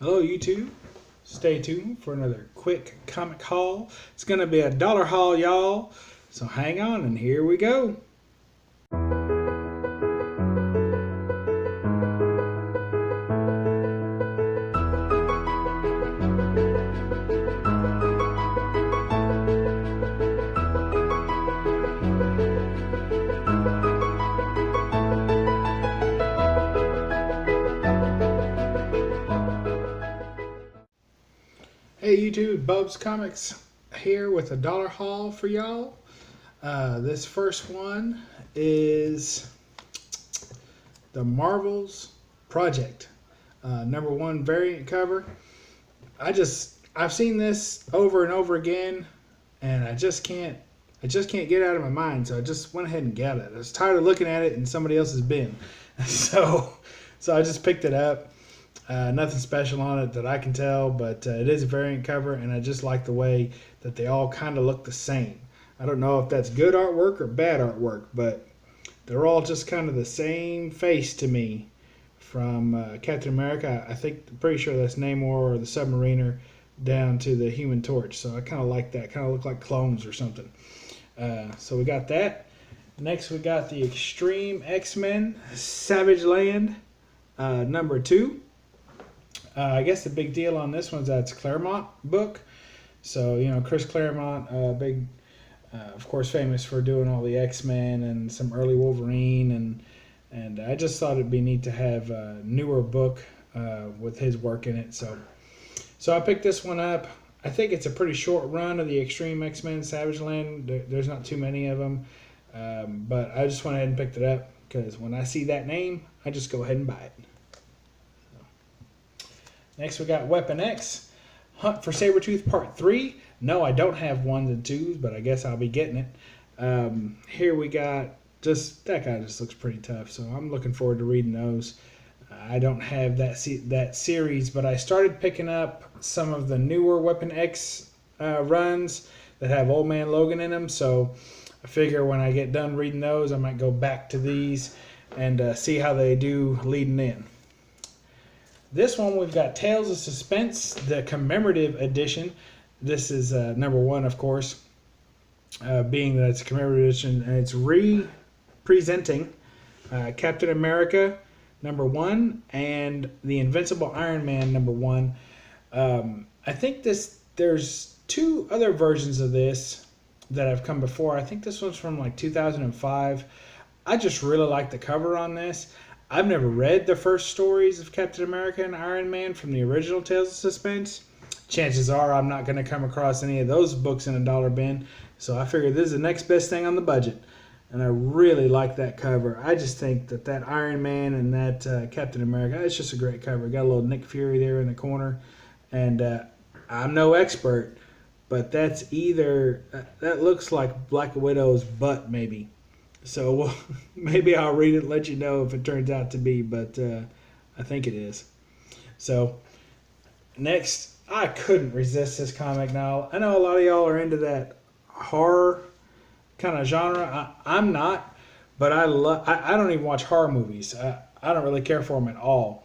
Hello YouTube. Stay tuned for another quick comic haul. It's going to be a dollar haul, y'all. So hang on and here we go. Hey YouTube, BUB'S Comics here with a dollar haul for y'all. This first one is the Marvel's Project, #1 variant cover. I've seen this over and over again, and I just can't get it out of my mind. So I just went ahead and got it. I was tired of looking at it in somebody else's bin, so I just picked it up. Nothing special on it that I can tell, but it is a variant cover, and I just like the way that they all kind of look the same. I don't know if that's good artwork or bad artwork, but they're all just kind of the same face to me from Captain America. Pretty sure that's Namor or the Submariner down to the Human Torch. So I kind of like that. Kind of look like clones or something. So we got that. Next we got the Extreme X-Men Savage Land #2. I guess the big deal on this one's that it's a Claremont book. So, you know, Chris Claremont, of course, famous for doing all the X-Men and some early Wolverine. And I just thought it'd be neat to have a newer book with his work in it. So I picked this one up. I think it's a pretty short run of the Extreme X-Men Savage Land. There's not too many of them. But I just went ahead and picked it up because when I see that name, I just go ahead and buy it. Next we got Weapon X, Hunt for Sabretooth Part 3. No, I don't have 1s and 2s, but I guess I'll be getting it. Here we got, that guy just looks pretty tough, so I'm looking forward to reading those. I don't have that series, but I started picking up some of the newer Weapon X runs that have Old Man Logan in them, so I figure when I get done reading those, I might go back to these and see how they do leading in. This one we've got Tales of Suspense, the commemorative edition. This is #1, of course, being that it's a commemorative edition, and it's representing Captain America #1 and the Invincible Iron Man #1. I think there's 2 other versions of this that have come before. I think this one's from like 2005. I just really like the cover on this. I've never read the first stories of Captain America and Iron Man from the original Tales of Suspense. Chances are I'm not going to come across any of those books in a dollar bin. So I figured this is the next best thing on the budget. And I really like that cover. I just think that Iron Man and that Captain America, it's just a great cover. Got a little Nick Fury there in the corner. And I'm no expert, but that looks like Black Widow's butt maybe. So maybe I'll read it and let you know if it turns out to be, but I think it is. So next, I couldn't resist this comic. Now, I know a lot of y'all are into that horror kind of genre. I'm not, but I don't even watch horror movies. I don't really care for them at all.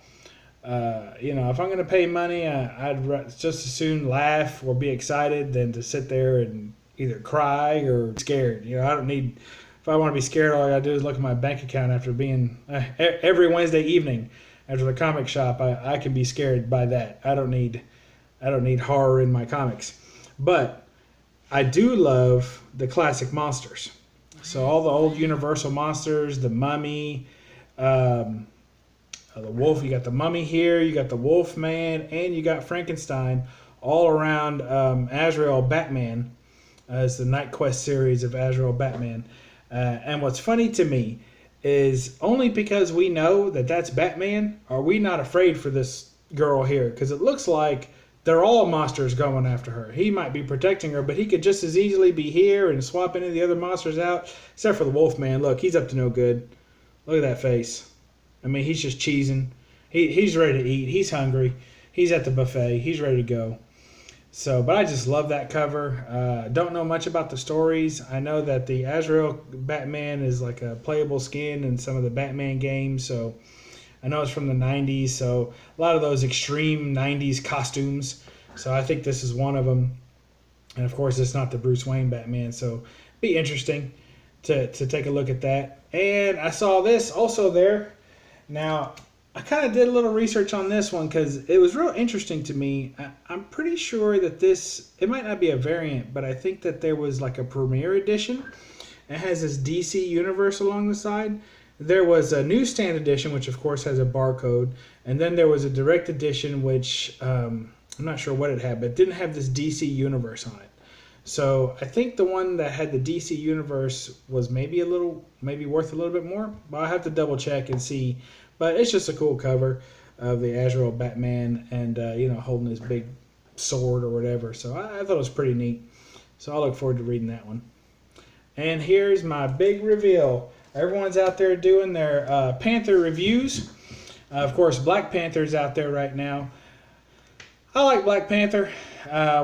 You know, if I'm going to pay money, I'd just as soon laugh or be excited than to sit there and either cry or scared. You know, I don't need... If I want to be scared, all I gotta do is look at my bank account after being every Wednesday evening after the comic shop. I can be scared by that. I don't need horror in my comics, but I do love the classic monsters. So all the old Universal monsters, the Mummy, the Wolf. You got the Mummy here. You got the Wolf Man, and you got Frankenstein all around Azrael Batman as the Night Quest series of Azrael Batman. And what's funny to me is only because we know that that's Batman are we not afraid for this girl here, because it looks like they're all monsters going after her. He might be protecting her, but he could just as easily be here and swap any of the other monsters out, except for the Wolfman. Look, he's up to no good. Look at that face. I mean, he's just cheesing. He's ready to eat. He's hungry. He's at the buffet. He's ready to go. So, but I just love that cover. Don't know much about the stories. I know that the Azrael Batman is like a playable skin in some of the Batman games. So I know it's from the 90s, so a lot of those extreme 90s costumes. So I think this is one of them. And of course, it's not the Bruce Wayne Batman, so be interesting to take a look at that. And I saw this also there. Now, I kind of did a little research on this one because it was real interesting to me. I'm pretty sure that this, it might not be a variant, but I think that there was like a premiere edition. It has this DC universe along the side. There was a newsstand edition, which of course has a barcode. And then there was a direct edition, which I'm not sure what it had, but it didn't have this DC universe on it. So I think the one that had the DC universe was maybe worth a little bit more. But I'll have to double check and see. But it's just a cool cover of the Azrael Batman and holding his big sword or whatever. So I thought it was pretty neat. So I look forward to reading that one. And here's my big reveal. Everyone's out there doing their Panther reviews. Of course, Black Panther's out there right now. I like Black Panther.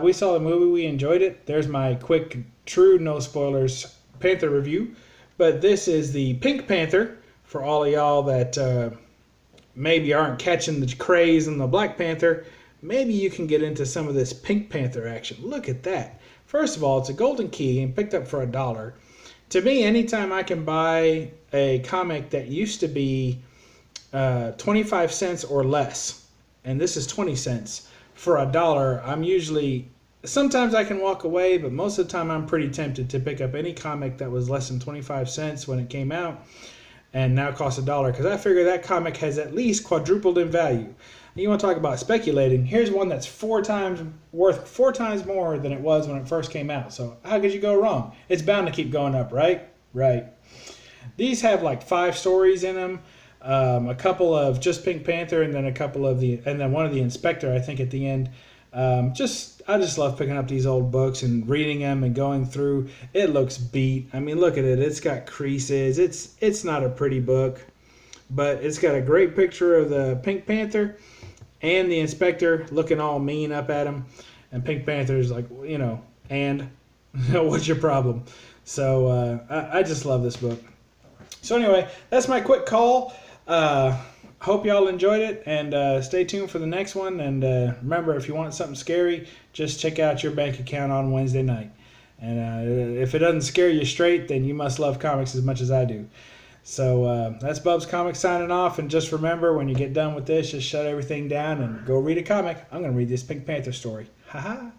We saw the movie. We enjoyed it. There's my quick, true, no spoilers Panther review. But this is the Pink Panther for all of y'all that maybe aren't catching the craze in the Black Panther. Maybe you can get into some of this Pink Panther action. Look at that. First of all, it's a golden key and picked up for $1. To me, anytime I can buy a comic that used to be 25 cents or less, and this is 20 cents, for $1, I'm usually, sometimes I can walk away, but most of the time I'm pretty tempted to pick up any comic that was less than 25 cents when it came out and now costs $1 because I figure that comic has at least quadrupled in value. You want to talk about speculating? Here's one that's worth four times more than it was when it first came out. So how could you go wrong? It's bound to keep going up, right? Right. These have like 5 stories in them. A couple of just Pink Panther, and then one of the Inspector, I think, at the end. I just love picking up these old books and reading them and going through. It looks beat. I mean, look at it. It's got creases. It's not a pretty book, but it's got a great picture of the Pink Panther and the Inspector looking all mean up at him. And Pink Panther's like, and what's your problem? So I just love this book. So anyway, that's my quick call. Hope y'all enjoyed it, and stay tuned for the next one. And remember, if you want something scary, just check out your bank account on Wednesday night. And if it doesn't scare you straight, then you must love comics as much as I do. So that's BUB'S Comics signing off. And just remember, when you get done with this, just shut everything down and go read a comic. I'm going to read this Pink Panther story. Ha ha.